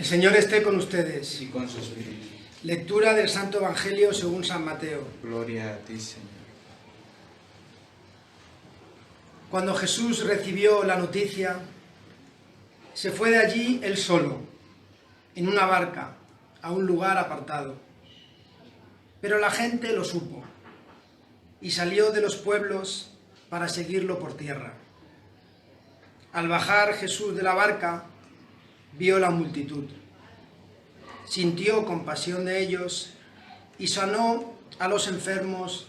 El Señor esté con ustedes. Y con su espíritu. Lectura del Santo Evangelio según San Mateo. Gloria a ti, Señor. Cuando Jesús recibió la noticia, se fue de allí él solo, en una barca, a un lugar apartado. Pero la gente lo supo y salió de los pueblos para seguirlo por tierra. Al bajar Jesús de la barca, vio la multitud. Sintió compasión de ellos y sanó a los enfermos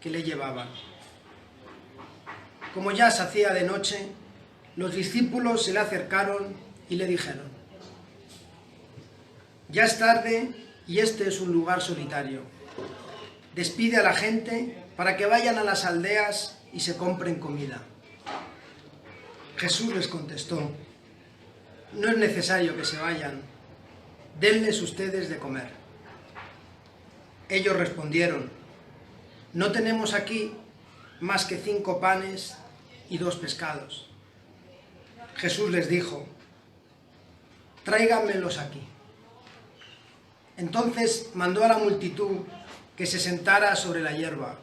que le llevaban. Como ya se hacía de noche, los discípulos se le acercaron y le dijeron: «Ya es tarde y este es un lugar solitario. Despide a la gente para que vayan a las aldeas y se compren comida». Jesús les contestó: «No es necesario que se vayan, denles ustedes de comer». Ellos respondieron: «No tenemos aquí más que 5 panes y 2 pescados». Jesús les dijo: «Tráiganmelos aquí». Entonces mandó a la multitud que se sentara sobre la hierba.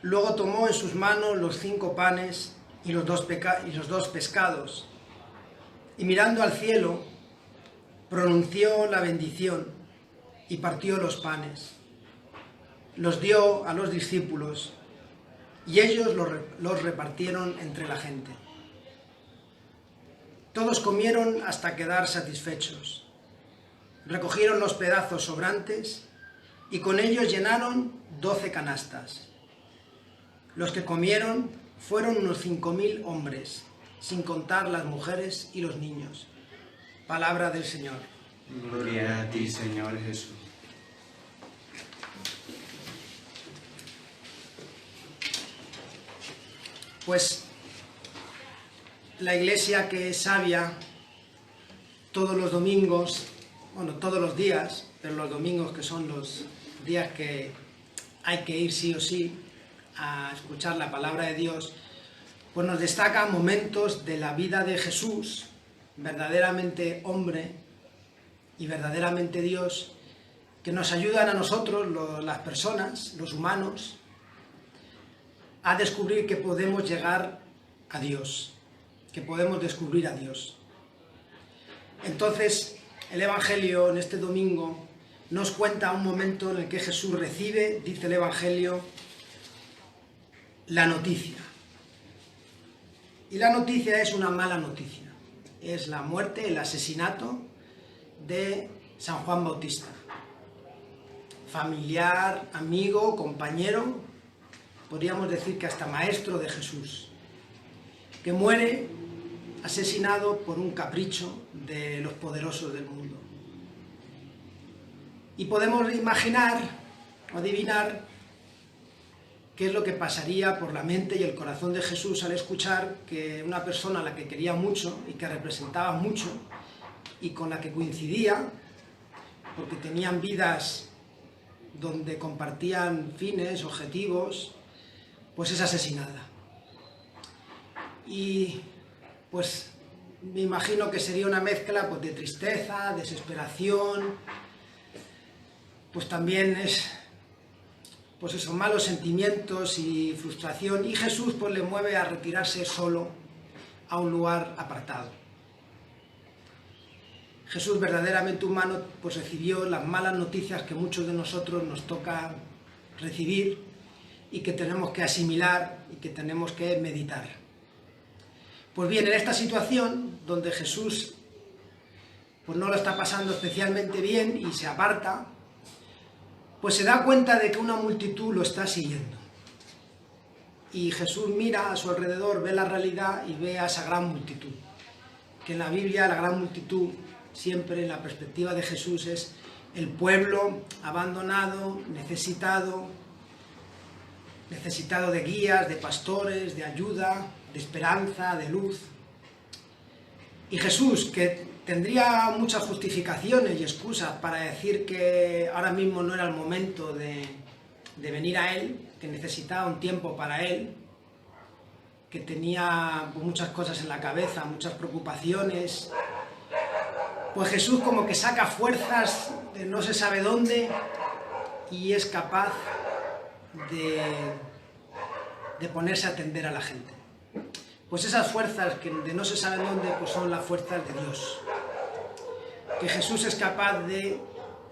Luego tomó en sus manos los 5 panes y los 2 pescados, y mirando al cielo, pronunció la bendición y partió los panes. Los dio a los discípulos y ellos los repartieron entre la gente. Todos comieron hasta quedar satisfechos. Recogieron los pedazos sobrantes y con ellos llenaron 12 canastas. Los que comieron fueron unos 5000 hombres, sin contar las mujeres y los niños. Palabra del Señor. Gloria a ti, Señor Jesús. Pues la Iglesia, que es sabia, todos los domingos, bueno, todos los días, pero los domingos, que son los días que hay que ir sí o sí a escuchar la palabra de Dios, pues nos destaca momentos de la vida de Jesús, verdaderamente hombre y verdaderamente Dios, que nos ayudan a nosotros, las personas, los humanos, a descubrir que podemos llegar a Dios, que podemos descubrir a Dios. Entonces, el Evangelio en este domingo nos cuenta un momento en el que Jesús recibe, dice el Evangelio, la noticia. Y la noticia es una mala noticia. Es la muerte, el asesinato de San Juan Bautista. Familiar, amigo, compañero, podríamos decir que hasta maestro de Jesús, que muere asesinado por un capricho de los poderosos del mundo. Y podemos imaginar o adivinar qué es lo que pasaría por la mente y el corazón de Jesús al escuchar que una persona a la que quería mucho y que representaba mucho y con la que coincidía, porque tenían vidas donde compartían fines, objetivos, pues es asesinada. Y pues me imagino que sería una mezcla pues, de tristeza, desesperación, pues también es pues esos malos sentimientos y frustración, y Jesús pues le mueve a retirarse solo a un lugar apartado. Jesús, verdaderamente humano, pues recibió las malas noticias que muchos de nosotros nos toca recibir y que tenemos que asimilar y que tenemos que meditar. Pues bien, en esta situación donde Jesús pues no lo está pasando especialmente bien y se aparta, pues se da cuenta de que una multitud lo está siguiendo. Y Jesús mira a su alrededor, ve la realidad y ve a esa gran multitud. Que en la Biblia la gran multitud, siempre en la perspectiva de Jesús, es el pueblo abandonado, necesitado de guías, de pastores, de ayuda, de esperanza, de luz. Y Jesús, que tendría muchas justificaciones y excusas para decir que ahora mismo no era el momento de venir a Él, que necesitaba un tiempo para Él, que tenía muchas cosas en la cabeza, muchas preocupaciones, Pues Jesús como que saca fuerzas de no se sabe dónde y es capaz de ponerse a atender a la gente. Pues esas fuerzas que de no se sabe dónde, pues son las fuerzas de Dios. Que Jesús es capaz de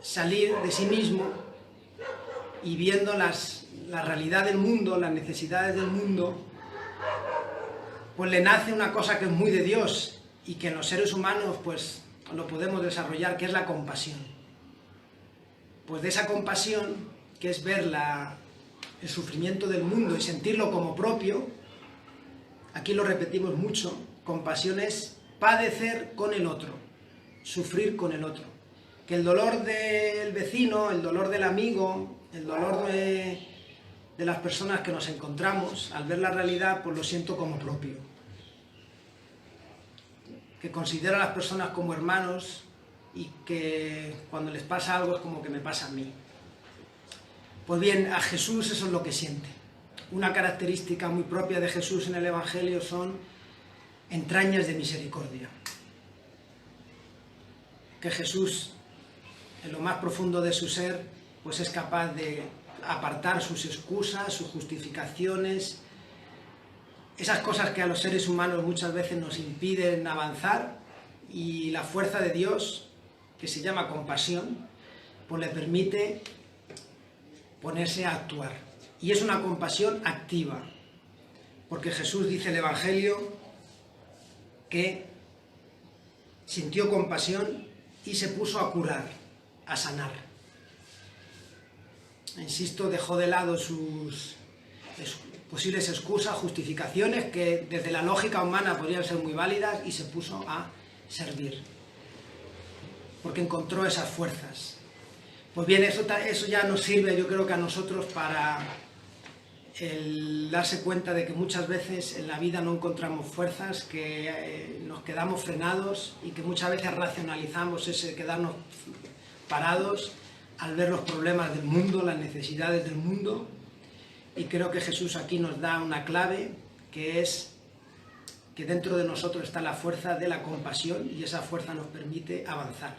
salir de sí mismo y viendo la realidad del mundo, las necesidades del mundo, pues le nace una cosa que es muy de Dios y que en los seres humanos pues lo podemos desarrollar, que es la compasión. Pues de esa compasión, que es ver el sufrimiento del mundo y sentirlo como propio, aquí lo repetimos mucho, compasión es padecer con el otro, sufrir con el otro. Que el dolor del vecino, el dolor del amigo, el dolor de las personas que nos encontramos, al ver la realidad, pues lo siento como propio. Que considero a las personas como hermanos y que cuando les pasa algo es como que me pasa a mí. Pues bien, a Jesús eso es lo que siente. Una característica muy propia de Jesús en el Evangelio son entrañas de misericordia. Que Jesús, en lo más profundo de su ser, pues es capaz de apartar sus excusas, sus justificaciones, esas cosas que a los seres humanos muchas veces nos impiden avanzar, y la fuerza de Dios, que se llama compasión, pues le permite ponerse a actuar. Y es una compasión activa, porque Jesús dice en el Evangelio que sintió compasión y se puso a curar, a sanar. Insisto, dejó de lado sus posibles excusas, justificaciones que desde la lógica humana podrían ser muy válidas, y se puso a servir, porque encontró esas fuerzas. Pues bien, eso ya nos sirve, yo creo que a nosotros, para el darse cuenta de que muchas veces en la vida no encontramos fuerzas, que nos quedamos frenados y que muchas veces racionalizamos ese quedarnos parados al ver los problemas del mundo, las necesidades del mundo. Y creo que Jesús aquí nos da una clave, que es que dentro de nosotros está la fuerza de la compasión, y esa fuerza nos permite avanzar.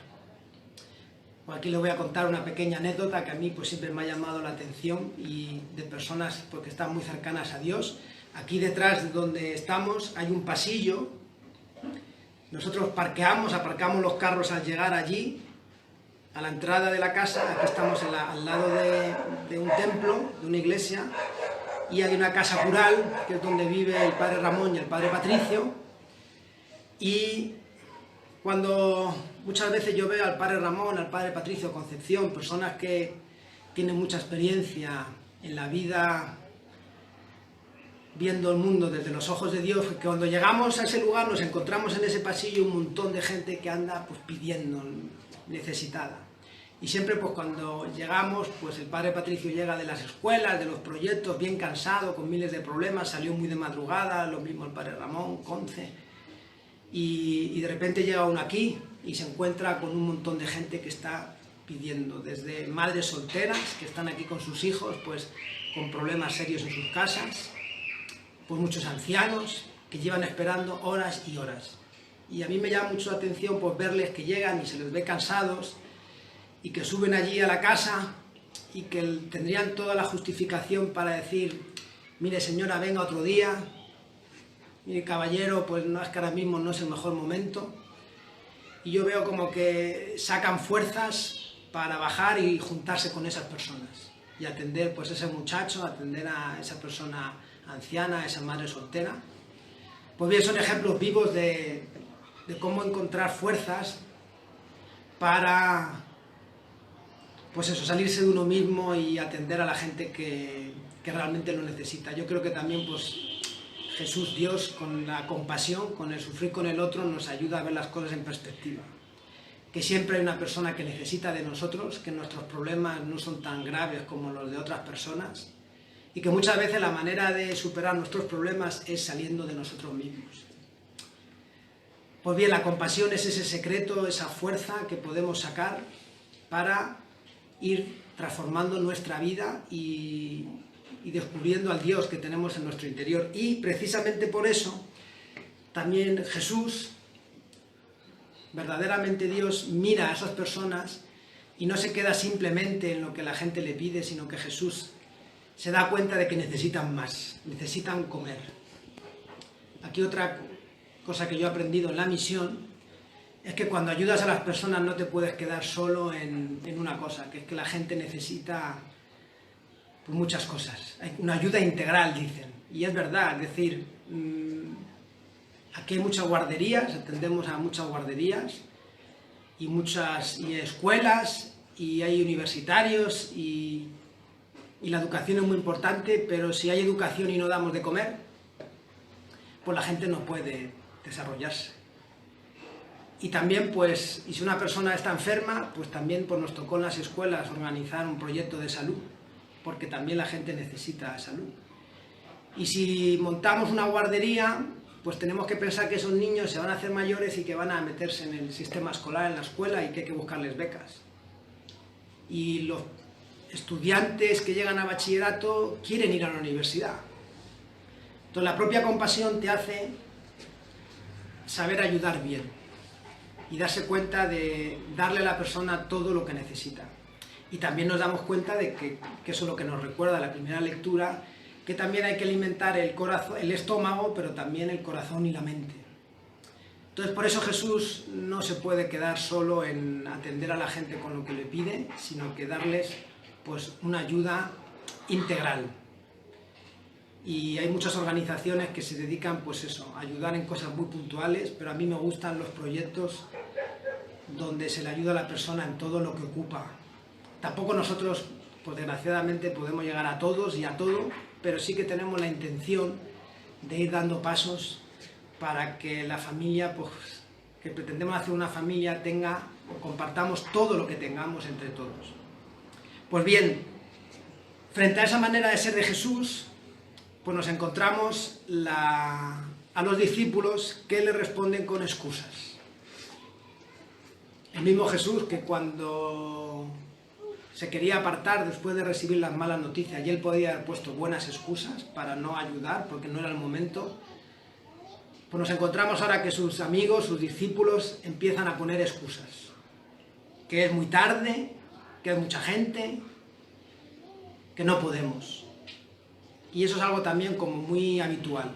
Pues aquí les voy a contar una pequeña anécdota que a mí pues siempre me ha llamado la atención, y de personas porque están muy cercanas a Dios. Aquí detrás de donde estamos hay un pasillo. Nosotros aparcamos los carros al llegar allí, a la entrada de la casa. Aquí estamos al lado de un templo, de una iglesia, y hay una casa rural, que es donde vive el padre Ramón y el padre Patricio. Y cuando muchas veces yo veo al padre Ramón, al padre Patricio, Concepción, personas que tienen mucha experiencia en la vida, viendo el mundo desde los ojos de Dios, que cuando llegamos a ese lugar nos encontramos en ese pasillo un montón de gente que anda pues pidiendo, necesitada. Y siempre pues cuando llegamos, pues el padre Patricio llega de las escuelas, de los proyectos, bien cansado, con miles de problemas, salió muy de madrugada, lo mismo el padre Ramón, Conce, y de repente llega uno aquí y se encuentra con un montón de gente que está pidiendo, desde madres solteras que están aquí con sus hijos, pues con problemas serios en sus casas, pues muchos ancianos que llevan esperando horas y horas. Y a mí me llama mucho la atención pues verles que llegan y se les ve cansados, y que suben allí a la casa y que tendrían toda la justificación para decir: mire señora, venga otro día, mire caballero, pues no, es que ahora mismo no es el mejor momento. Y yo veo como que sacan fuerzas para bajar y juntarse con esas personas y atender pues a ese muchacho, atender a esa persona anciana, a esa madre soltera. Pues bien, son ejemplos vivos de cómo encontrar fuerzas para pues eso, salirse de uno mismo y atender a la gente que realmente lo necesita. Yo creo que también pues Jesús, Dios, con la compasión, con el sufrir con el otro, nos ayuda a ver las cosas en perspectiva. Que siempre hay una persona que necesita de nosotros, que nuestros problemas no son tan graves como los de otras personas, y que muchas veces la manera de superar nuestros problemas es saliendo de nosotros mismos. Pues bien, la compasión es ese secreto, esa fuerza que podemos sacar para ir transformando nuestra vida y descubriendo al Dios que tenemos en nuestro interior. Y precisamente por eso también Jesús Verdaderamente Dios mira a esas personas y no se queda simplemente en lo que la gente le pide, sino que Jesús se da cuenta de que necesitan más, necesitan comer. Aquí otra cosa que yo he aprendido en la misión es que cuando ayudas a las personas no te puedes quedar solo en una cosa, que es que la gente necesita pues, muchas cosas. Hay una ayuda integral, dicen. Y es verdad, es decir, aquí hay muchas guarderías, atendemos a muchas guarderías y escuelas, y hay universitarios, y la educación es muy importante, pero si hay educación y no damos de comer, pues la gente no puede desarrollarse. Y también, pues, y si una persona está enferma, pues también pues, nos tocó en las escuelas organizar un proyecto de salud, porque también la gente necesita salud. Y si montamos una guardería, pues tenemos que pensar que esos niños se van a hacer mayores y que van a meterse en el sistema escolar, en la escuela, y que hay que buscarles becas. Y los estudiantes que llegan a bachillerato quieren ir a la universidad. Entonces la propia compasión te hace saber ayudar bien y darse cuenta de darle a la persona todo lo que necesita. Y también nos damos cuenta de que eso es lo que nos recuerda la primera lectura, que también hay que alimentar el corazón, el estómago, pero también el corazón y la mente. Entonces por eso Jesús no se puede quedar solo en atender a la gente con lo que le pide, sino que darles pues una ayuda integral. Y hay muchas organizaciones que se dedican pues eso, a ayudar en cosas muy puntuales, pero a mí me gustan los proyectos donde se le ayuda a la persona en todo lo que ocupa. Tampoco nosotros, pues desgraciadamente, podemos llegar a todos y a todo, pero sí que tenemos la intención de ir dando pasos para que la familia, pues, que pretendemos hacer una familia, tenga o compartamos todo lo que tengamos entre todos. Pues bien, frente a esa manera de ser de Jesús, pues nos encontramos a los discípulos que le responden con excusas. El mismo Jesús que cuando se quería apartar después de recibir las malas noticias, y él podía haber puesto buenas excusas para no ayudar, porque no era el momento, pues nos encontramos ahora que sus amigos, sus discípulos, empiezan a poner excusas. Que es muy tarde, que hay mucha gente, que no podemos. Y eso es algo también como muy habitual,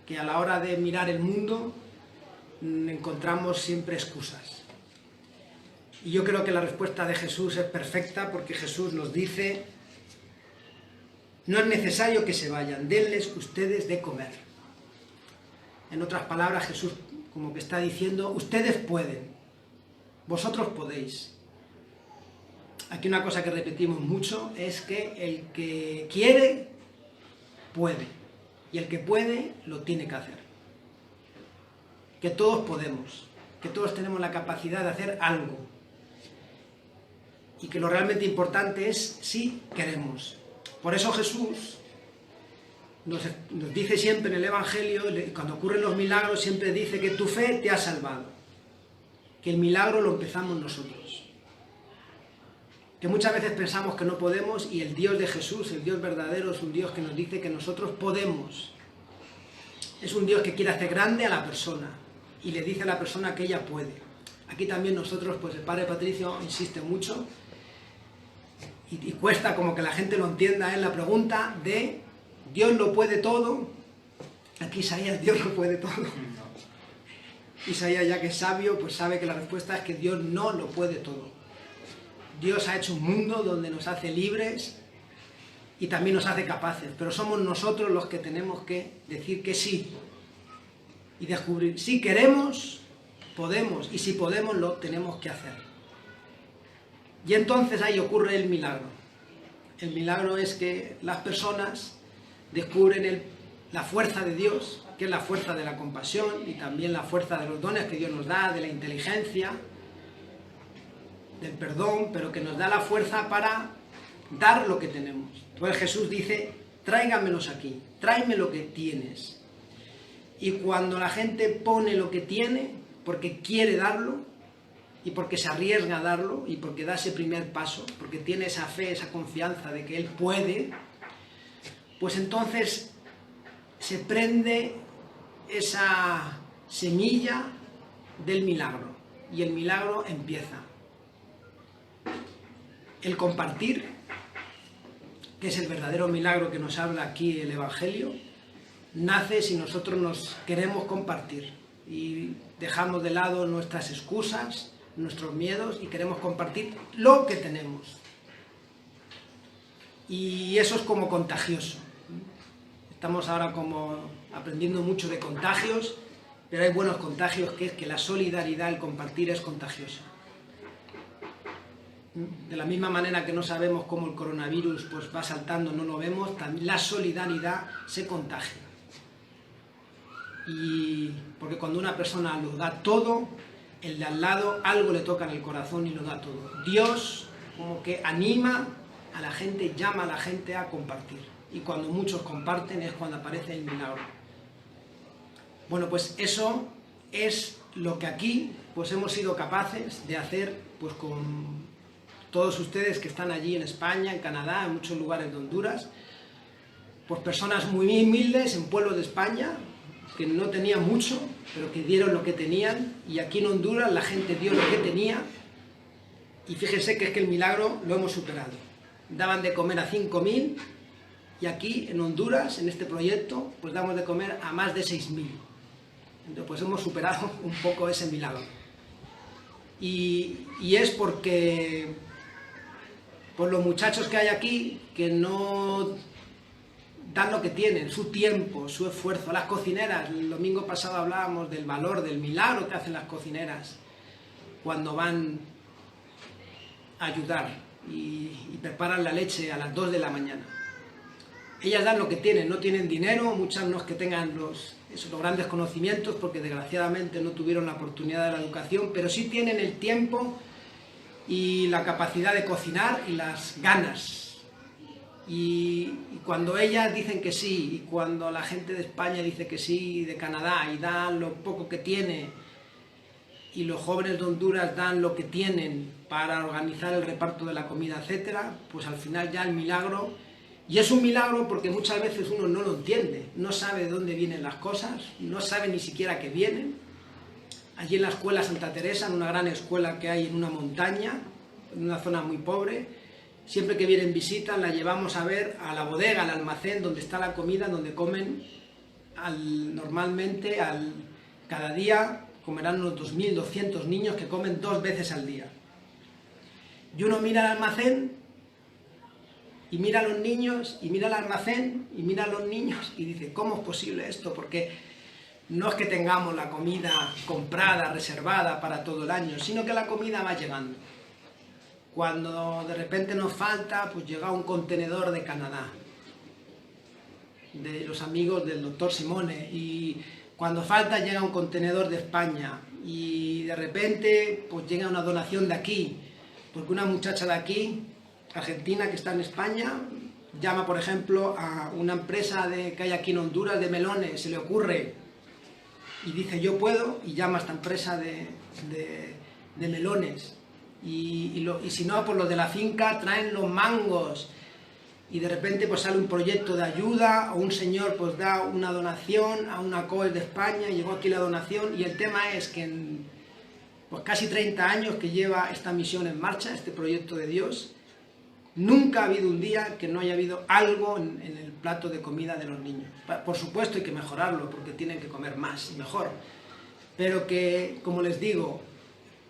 que a la hora de mirar el mundo encontramos siempre excusas. Y yo creo que la respuesta de Jesús es perfecta, porque Jesús nos dice: no es necesario que se vayan, denles ustedes de comer. En otras palabras, Jesús como que está diciendo: ustedes pueden, vosotros podéis. Aquí una cosa que repetimos mucho es que el que quiere, puede. Y el que puede, lo tiene que hacer. Que todos podemos, que todos tenemos la capacidad de hacer algo. Y que lo realmente importante es si queremos. Por eso Jesús nos dice siempre en el Evangelio, cuando ocurren los milagros, siempre dice que tu fe te ha salvado. Que el milagro lo empezamos nosotros. Que muchas veces pensamos que no podemos, y el Dios de Jesús, el Dios verdadero, es un Dios que nos dice que nosotros podemos. Es un Dios que quiere hacer grande a la persona y le dice a la persona que ella puede. Aquí también nosotros, pues el Padre Patricio insiste mucho y cuesta como que la gente lo entienda en la pregunta de Dios lo puede todo. Aquí Isaías, Dios lo puede todo. Isaías, ya que es sabio, pues sabe que la respuesta es que Dios no lo puede todo. Dios ha hecho un mundo donde nos hace libres y también nos hace capaces, pero somos nosotros los que tenemos que decir que sí y descubrir si queremos, podemos, y si podemos, lo tenemos que hacer. Y entonces ahí ocurre el milagro. El milagro es que las personas descubren la fuerza de Dios, que es la fuerza de la compasión y también la fuerza de los dones que Dios nos da, de la inteligencia, del perdón, pero que nos da la fuerza para dar lo que tenemos. Entonces Jesús dice: tráigamelos aquí, tráeme lo que tienes. Y cuando la gente pone lo que tiene, porque quiere darlo, y porque se arriesga a darlo, y porque da ese primer paso, porque tiene esa fe, esa confianza de que Él puede, pues entonces se prende esa semilla del milagro. y el milagro empieza. El compartir, que es el verdadero milagro que nos habla aquí el Evangelio, nace si nosotros nos queremos compartir y dejamos de lado nuestras excusas, nuestros miedos y queremos compartir lo que tenemos. Y eso es como contagioso. Estamos ahora como aprendiendo mucho de contagios, pero hay buenos contagios, que es que la solidaridad, el compartir es contagioso. De la misma manera que no sabemos cómo el coronavirus pues va saltando, no lo vemos, también la solidaridad se contagia. Y porque cuando una persona lo da todo, el de al lado algo le toca en el corazón y lo da todo. Dios como que anima a la gente, llama a la gente a compartir. Y cuando muchos comparten es cuando aparece el milagro. Bueno, pues eso es lo que aquí pues hemos sido capaces de hacer pues con todos ustedes que están allí en España, en Canadá, en muchos lugares de Honduras, pues personas muy humildes en pueblos de España, que no tenían mucho, pero que dieron lo que tenían, y aquí en Honduras la gente dio lo que tenía, y fíjense que es que el milagro lo hemos superado. Daban de comer a 5.000, y aquí en Honduras, en este proyecto, pues damos de comer a más de 6.000. Entonces pues hemos superado un poco ese milagro. Y es porque pues los muchachos que hay aquí, que no dan lo que tienen, su tiempo, su esfuerzo. Las cocineras, el domingo pasado hablábamos del valor, del milagro que hacen las cocineras cuando van a ayudar y preparan la leche a las 2 de la mañana. Ellas dan lo que tienen, no tienen dinero, muchas no es que tengan los grandes conocimientos, porque desgraciadamente no tuvieron la oportunidad de la educación, pero sí tienen el tiempo y la capacidad de cocinar y las ganas. Y cuando ellas dicen que sí, y cuando la gente de España dice que sí, de Canadá, y dan lo poco que tiene, y los jóvenes de Honduras dan lo que tienen para organizar el reparto de la comida, etcétera, pues al final ya el milagro. Y es un milagro porque muchas veces uno no lo entiende, no sabe de dónde vienen las cosas, no sabe ni siquiera que vienen. Allí en la escuela Santa Teresa, en una gran escuela que hay en una montaña, en una zona muy pobre, siempre que vienen visitas la llevamos a ver a la bodega, al almacén, donde está la comida, donde comen normalmente, cada día comerán unos 2.200 niños que comen 2 veces al día. Y uno mira el almacén, y mira a los niños, y mira el almacén, y mira a los niños, y dice, ¿cómo es posible esto? Porque no es que tengamos la comida comprada, reservada para todo el año, sino que la comida va llegando. Cuando de repente nos falta, pues llega un contenedor de Canadá, de los amigos del doctor Simone, y cuando falta llega un contenedor de España, y de repente pues llega una donación de aquí, porque una muchacha de aquí, argentina, que está en España, llama por ejemplo a una empresa que hay aquí en Honduras de melones, se le ocurre y dice yo puedo, y llama a esta empresa de melones, y si no, pues los de la finca traen los mangos, y de repente pues sale un proyecto de ayuda, o un señor pues da una donación a una COES de España, y llegó aquí la donación, y el tema es que en pues casi 30 años que lleva esta misión en marcha, este proyecto de Dios, nunca ha habido un día que no haya habido algo en el plato de comida de los niños. Por supuesto hay que mejorarlo, porque tienen que comer más y mejor. Pero que, como les digo,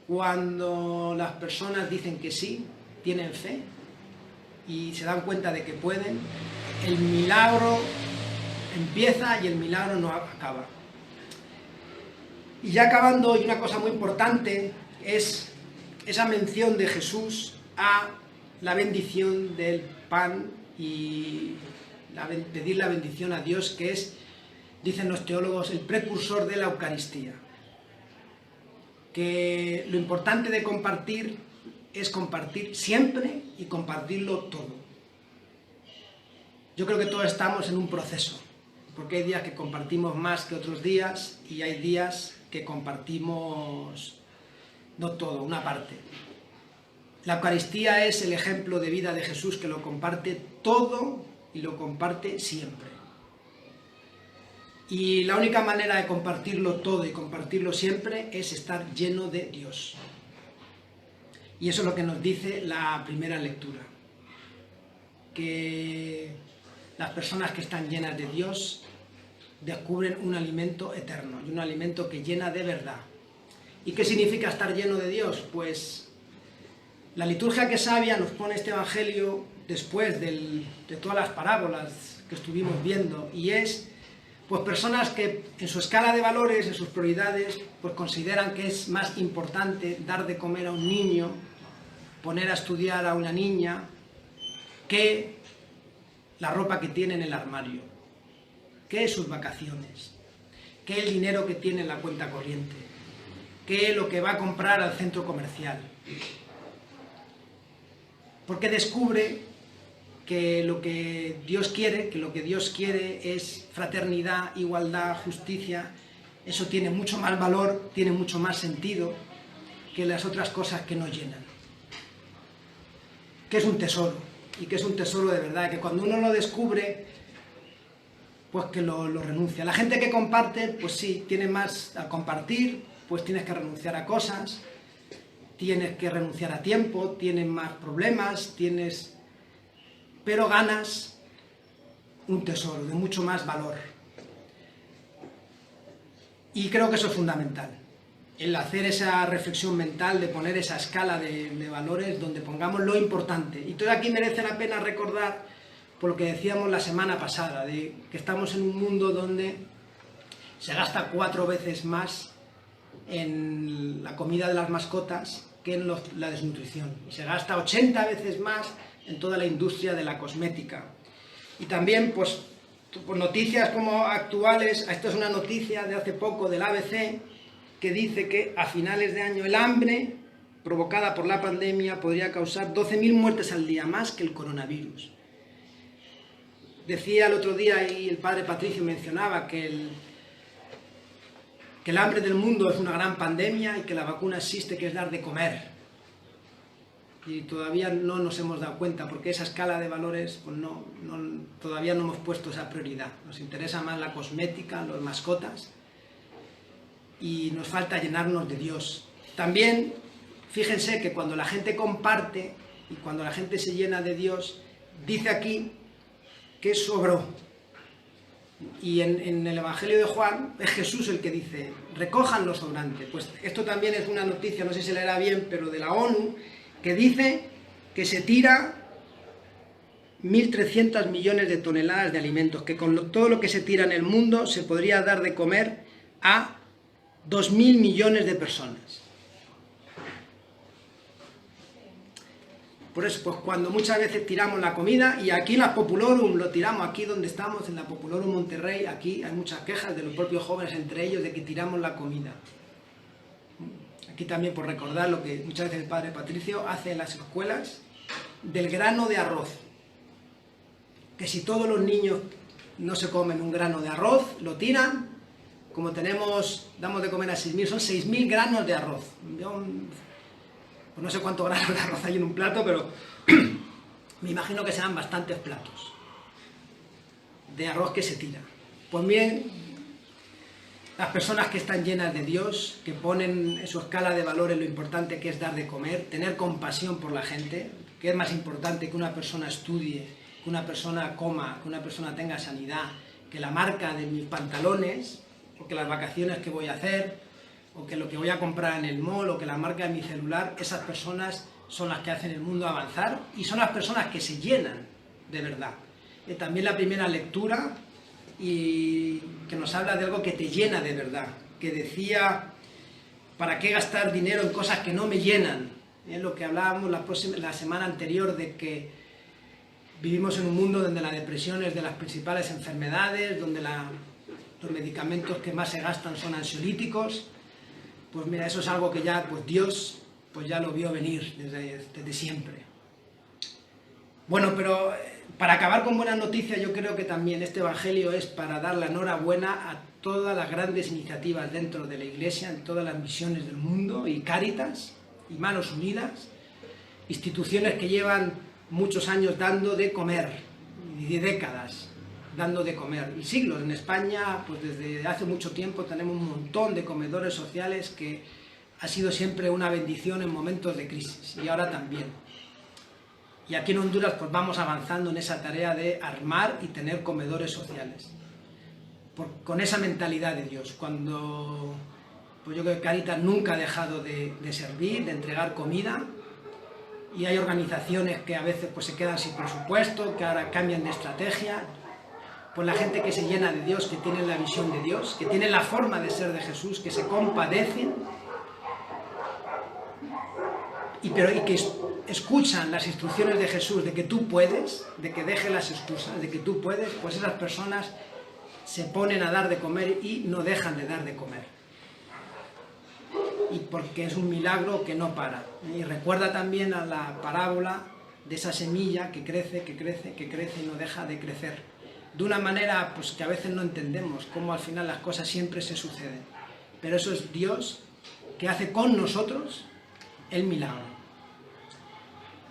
cuando las personas dicen que sí, tienen fe y se dan cuenta de que pueden, el milagro empieza y el milagro no acaba. Y ya acabando, y una cosa muy importante, es esa mención de Jesús a la bendición del pan y pedir la bendición a Dios, que es, dicen los teólogos, el precursor de la Eucaristía. Que lo importante de compartir es compartir siempre y compartirlo todo. Yo creo que todos estamos en un proceso, porque hay días que compartimos más que otros días, y hay días que compartimos no todo, una parte. La Eucaristía es el ejemplo de vida de Jesús, que lo comparte todo y lo comparte siempre. Y la única manera de compartirlo todo y compartirlo siempre es estar lleno de Dios. Y eso es lo que nos dice la primera lectura. Que las personas que están llenas de Dios descubren un alimento eterno y un alimento que llena de verdad. ¿Y qué significa estar lleno de Dios? Pues la liturgia que sabia nos pone este evangelio después de todas las parábolas que estuvimos viendo, y es pues personas que en su escala de valores, en sus prioridades, pues consideran que es más importante dar de comer a un niño, poner a estudiar a una niña, que la ropa que tiene en el armario, que sus vacaciones, que el dinero que tiene en la cuenta corriente, que lo que va a comprar al centro comercial. Porque descubre que lo que Dios quiere, es fraternidad, igualdad, justicia. Eso tiene mucho más valor, tiene mucho más sentido que las otras cosas que nos llenan. Que es un tesoro, y que es un tesoro de verdad, que cuando uno lo descubre, pues que lo renuncia. La gente que comparte, pues sí, tiene más al compartir, pues tienes que renunciar a cosas, tienes que renunciar a tiempo, tienes más problemas, pero ganas un tesoro de mucho más valor. Y creo que eso es fundamental, el hacer esa reflexión mental, de poner esa escala de valores donde pongamos lo importante. Y todo aquí merece la pena recordar, por lo que decíamos la semana pasada, de que estamos en un mundo donde se gasta 4 veces más en la comida de las mascotas que en la desnutrición. Y se gasta 80 veces más en toda la industria de la cosmética. Y también, pues noticias como actuales, esto es una noticia de hace poco del ABC, que dice que a finales de año el hambre provocada por la pandemia podría causar 12.000 muertes al día, más que el coronavirus. Decía el otro día, y el padre Patricio mencionaba, que el hambre del mundo es una gran pandemia y que la vacuna existe, que es dar de comer. Y todavía no nos hemos dado cuenta, porque esa escala de valores, pues todavía no hemos puesto esa prioridad. Nos interesa más la cosmética, las mascotas, y nos falta llenarnos de Dios. También, fíjense que cuando la gente comparte y cuando la gente se llena de Dios, dice aquí que sobró. Y en el Evangelio de Juan es Jesús el que dice, recojan lo sobrante. Pues esto también es una noticia, no sé si se leerá bien, pero de la ONU, que dice que se tira 1.300 millones de toneladas de alimentos, que con todo lo que se tira en el mundo se podría dar de comer a 2.000 millones de personas. Por eso, pues cuando muchas veces tiramos la comida, y aquí en la Populorum lo tiramos, aquí donde estamos, en la Populorum Monterrey, aquí hay muchas quejas de los propios jóvenes entre ellos de que tiramos la comida. Aquí también por recordar lo que muchas veces el padre Patricio hace en las escuelas, del grano de arroz. Que si todos los niños no se comen un grano de arroz, lo tiran, como damos de comer a 6.000, son 6.000 granos de arroz. Pues no sé cuántos granos de arroz hay en un plato, pero me imagino que serán bastantes platos de arroz que se tira. Pues bien, las personas que están llenas de Dios, que ponen en su escala de valores lo importante que es dar de comer, tener compasión por la gente, que es más importante que una persona estudie, que una persona coma, que una persona tenga sanidad, que la marca de mis pantalones, o que las vacaciones que voy a hacer, o que lo que voy a comprar en el mall, o que la marca de mi celular. Esas personas son las que hacen el mundo avanzar, y son las personas que se llenan de verdad. También la primera lectura, y que nos habla de algo que te llena de verdad, que decía, ¿para qué gastar dinero en cosas que no me llenan? Es lo que hablábamos la semana anterior, de que vivimos en un mundo donde la depresión es de las principales enfermedades, donde los medicamentos que más se gastan son ansiolíticos. Pues mira, eso es algo que ya, pues Dios, pues ya lo vio venir desde siempre. Bueno, pero para acabar con buenas noticias, yo creo que también este Evangelio es para dar la enhorabuena a todas las grandes iniciativas dentro de la Iglesia, en todas las misiones del mundo, y Cáritas, y Manos Unidas, instituciones que llevan muchos años dando de comer, y de décadas, dando de comer. Y siglos. En España, pues desde hace mucho tiempo tenemos un montón de comedores sociales que ha sido siempre una bendición en momentos de crisis, y ahora también. Y aquí en Honduras pues vamos avanzando en esa tarea de armar y tener comedores sociales. Con esa mentalidad de Dios. Cuando, pues yo creo que Cáritas nunca ha dejado de servir, de entregar comida, y hay organizaciones que a veces pues se quedan sin presupuesto, que ahora cambian de estrategia. Pues la gente que se llena de Dios, que tiene la visión de Dios, que tiene la forma de ser de Jesús, que se compadecen, y que escuchan las instrucciones de Jesús de que tú puedes, de que deje las excusas, de que tú puedes, pues esas personas se ponen a dar de comer y no dejan de dar de comer. Y porque es un milagro que no para. Y recuerda también a la parábola de esa semilla que crece, que crece, que crece y no deja de crecer. De una manera pues, que a veces no entendemos, cómo al final las cosas siempre se suceden. Pero eso es Dios que hace con nosotros el milagro.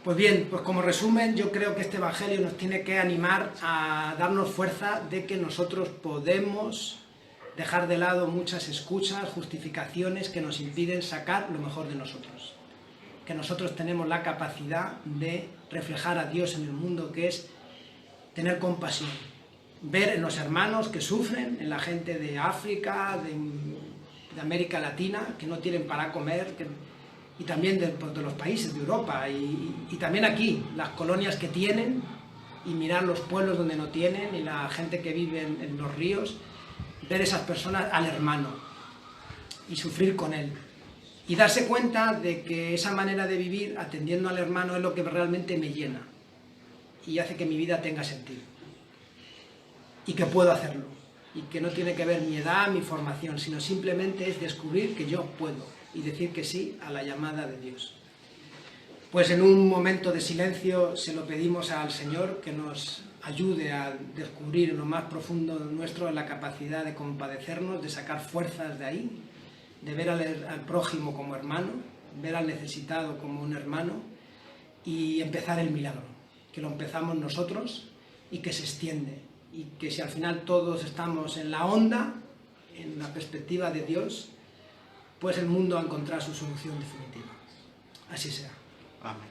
Pues bien, pues como resumen, yo creo que este Evangelio nos tiene que animar a darnos fuerza de que nosotros podemos dejar de lado muchas excusas, justificaciones que nos impiden sacar lo mejor de nosotros. Que nosotros tenemos la capacidad de reflejar a Dios en el mundo, que es tener compasión. Ver en los hermanos que sufren, en la gente de África, de América Latina, que no tienen para comer, y también de los países de Europa, y también aquí, las colonias que tienen, y mirar los pueblos donde no tienen, y la gente que vive en los ríos, ver esas personas al hermano, y sufrir con él, y darse cuenta de que esa manera de vivir, atendiendo al hermano, es lo que realmente me llena, y hace que mi vida tenga sentido, y que puedo hacerlo, y que no tiene que ver mi edad, mi formación, sino simplemente es descubrir que yo puedo, y decir que sí a la llamada de Dios. Pues en un momento de silencio se lo pedimos al Señor que nos ayude a descubrir en lo más profundo nuestro la capacidad de compadecernos, de sacar fuerzas de ahí, de ver al prójimo como hermano, ver al necesitado como un hermano y empezar el milagro, que lo empezamos nosotros y que se extiende, y que si al final todos estamos en la onda, en la perspectiva de Dios, pues el mundo va a encontrar su solución definitiva. Así sea. Amén.